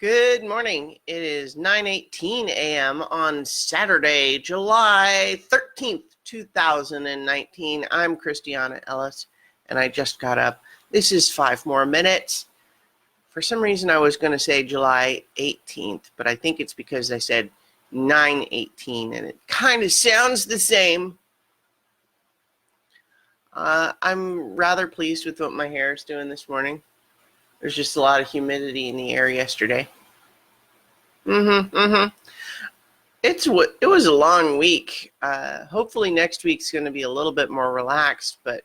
Good morning. It is 9:18 a.m. on Saturday, July 13th, 2019. I'm Christiana Ellis, and I just got up. This is 5 more minutes. For some reason, I was going to say July 18th, but I think it's because I said 9:18, and it kind of sounds the same. I'm rather pleased with what my hair is doing this morning. There's just a lot of humidity in the air yesterday. It was a long week. Hopefully next week's going to be a little bit more relaxed, but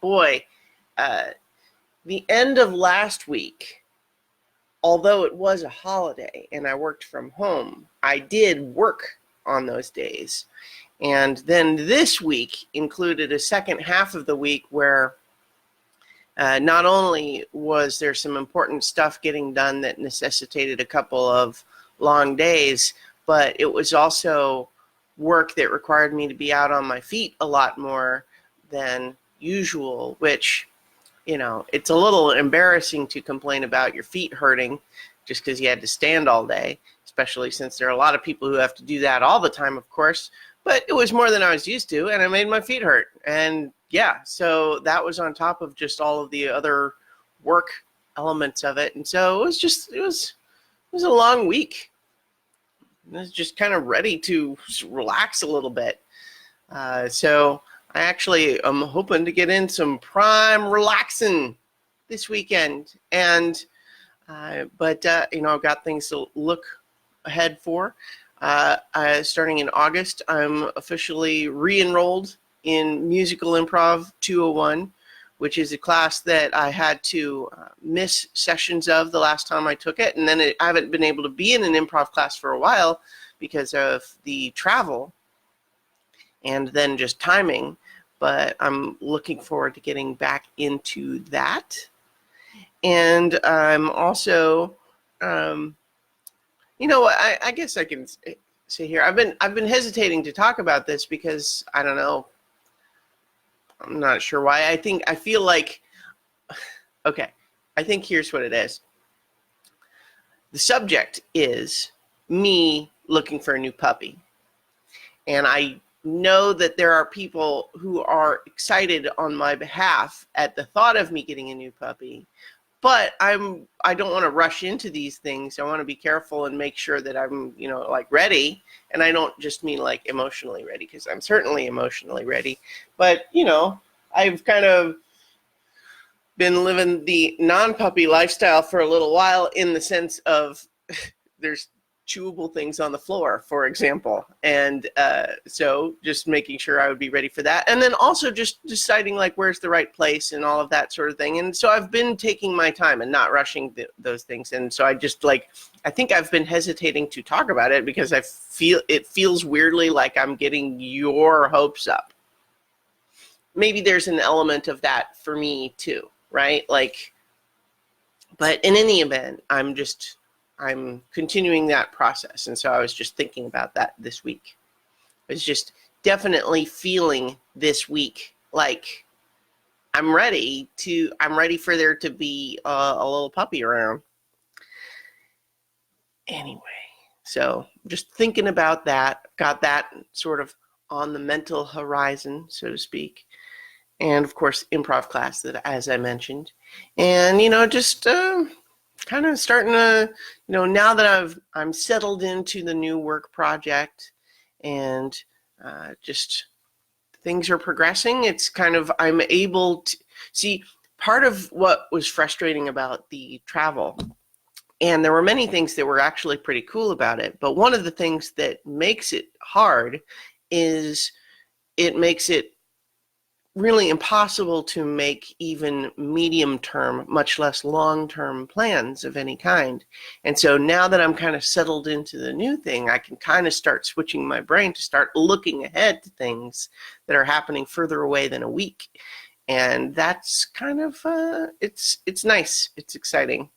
boy, uh, the end of last week, although it was a holiday and I worked from home, I did work on those days. And then this week included a second half of the week where not only was there some important stuff getting done that necessitated a couple of long days, but it was also work that required me to be out on my feet a lot more than usual, which, it's a little embarrassing to complain about your feet hurting just because you had to stand all day, especially since there are a lot of people who have to do that all the time, of course. But it was more than I was used to, and it made my feet hurt. And yeah, so that was on top of just all of the other work elements of it. And so it was a long week. I was just kind of ready to relax a little bit. So I actually am hoping to get in some prime relaxing this weekend. And but I've got things to look ahead for. Starting in August, I'm officially re-enrolled in Musical Improv 201, which is a class that I had to miss sessions of the last time I took it. And then I haven't been able to be in an improv class for a while because of the travel and then just timing. But I'm looking forward to getting back into that. And I'm also, I guess I can say here, I've been hesitating to talk about this because I don't know. I'm not sure why. I feel like, okay, I think here's what it is. The subject is me looking for a new puppy. And I know that there are people who are excited on my behalf at the thought of me getting a new puppy. But I don't want to rush into these things. I want to be careful and make sure that I'm, ready. And I don't just mean like emotionally ready, because I'm certainly emotionally ready. But, I've kind of been living the non-puppy lifestyle for a little while, in the sense of there's chewable things on the floor, for example. And so just making sure I would be ready for that. And then also just deciding where's the right place and all of that sort of thing. And so I've been taking my time and not rushing those things. And so I just I think I've been hesitating to talk about it because it feels weirdly like I'm getting your hopes up. Maybe there's an element of that for me too, right? But in any event, I'm continuing that process. And so I was just thinking about that this week. I was just definitely feeling this week like I'm ready for there to be a little puppy around. Anyway, so just thinking about that, got that sort of on the mental horizon, so to speak. And of course, improv class, that, as I mentioned. And, just kind of starting to, now that I'm settled into the new work project, and just things are progressing. It's kind of, I'm able to see part of what was frustrating about the travel. And there were many things that were actually pretty cool about it. But one of the things that makes it hard is it makes it really impossible to make even medium-term, much less long-term plans of any kind. And so now that I'm kind of settled into the new thing, I can kind of start switching my brain to start looking ahead to things that are happening further away than a week. And that's kind of, it's nice. It's exciting.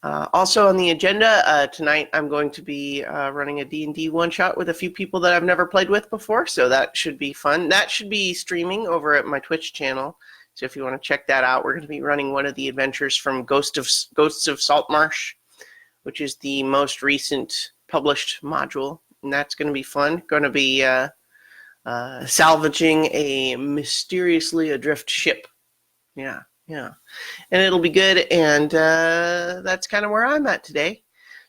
Also on the agenda, tonight I'm going to be running a D&D one-shot with a few people that I've never played with before, so that should be fun. That should be streaming over at my Twitch channel So if you want to check that out, we're going to be running one of the adventures from Ghosts of Saltmarsh, which is the most recent published module, and that's going to be fun. Going to be salvaging a mysteriously adrift ship. Yeah. And it'll be good, and that's kind of where I'm at today.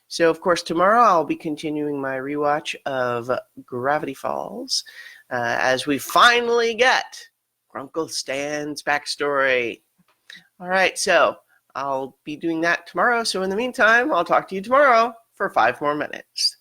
So, of course, tomorrow I'll be continuing my rewatch of Gravity Falls as we finally get Grunkle Stan's backstory. All right, so I'll be doing that tomorrow. So in the meantime, I'll talk to you tomorrow for 5 more minutes.